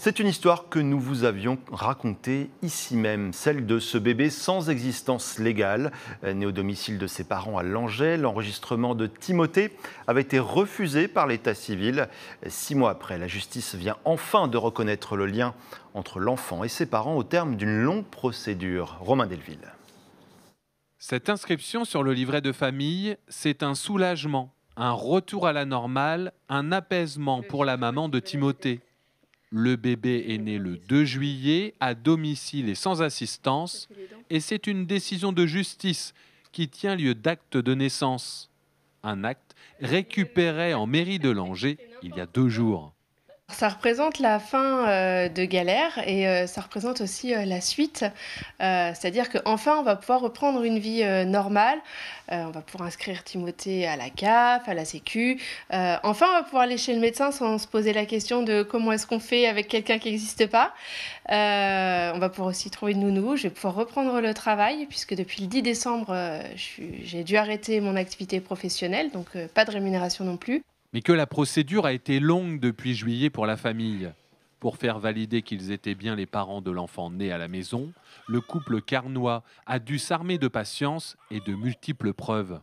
C'est une histoire que nous vous avions racontée ici même, celle de ce bébé sans existence légale, né au domicile de ses parents à Langeais. L'enregistrement de Timothée avait été refusé par l'état civil. 6 mois après, la justice vient enfin de reconnaître le lien entre l'enfant et ses parents au terme d'une longue procédure. Romain Delville. Cette inscription sur le livret de famille, c'est un soulagement, un retour à la normale, un apaisement pour la maman de Timothée. Le bébé est né le 2 juillet, à domicile et sans assistance, et c'est une décision de justice qui tient lieu d'acte de naissance. Un acte récupéré en mairie de Langeais il y a 2 jours. Ça représente la fin de galère et ça représente aussi la suite. C'est-à-dire qu'enfin, on va pouvoir reprendre une vie normale. On va pouvoir inscrire Timothée à la CAF, à la Sécu. Enfin, on va pouvoir aller chez le médecin sans se poser la question de comment est-ce qu'on fait avec quelqu'un qui n'existe pas. On va pouvoir aussi trouver une nounou. Je vais pouvoir reprendre le travail puisque depuis le 10 décembre, j'ai dû arrêter mon activité professionnelle, donc pas de rémunération non plus. Mais que la procédure a été longue depuis juillet pour la famille. Pour faire valider qu'ils étaient bien les parents de l'enfant né à la maison, le couple carnois a dû s'armer de patience et de multiples preuves.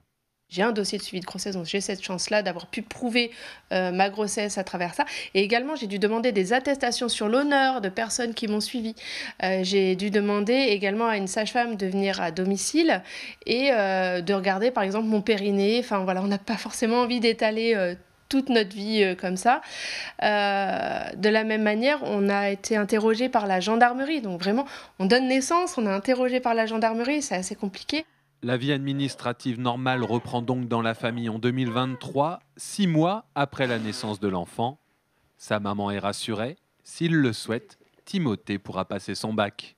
J'ai un dossier de suivi de grossesse, donc j'ai cette chance-là d'avoir pu prouver ma grossesse à travers ça. Et également, j'ai dû demander des attestations sur l'honneur de personnes qui m'ont suivie. J'ai dû demander également à une sage-femme de venir à domicile et de regarder, par exemple, mon périnée. Enfin, voilà, on n'a pas forcément envie d'étaler toute notre vie comme ça. De la même manière, on a été interrogé par la gendarmerie. Donc vraiment, on donne naissance, on est interrogé par la gendarmerie, c'est assez compliqué. La vie administrative normale reprend donc dans la famille en 2023, 6 mois après la naissance de l'enfant. Sa maman est rassurée. S'il le souhaite, Timothée pourra passer son bac.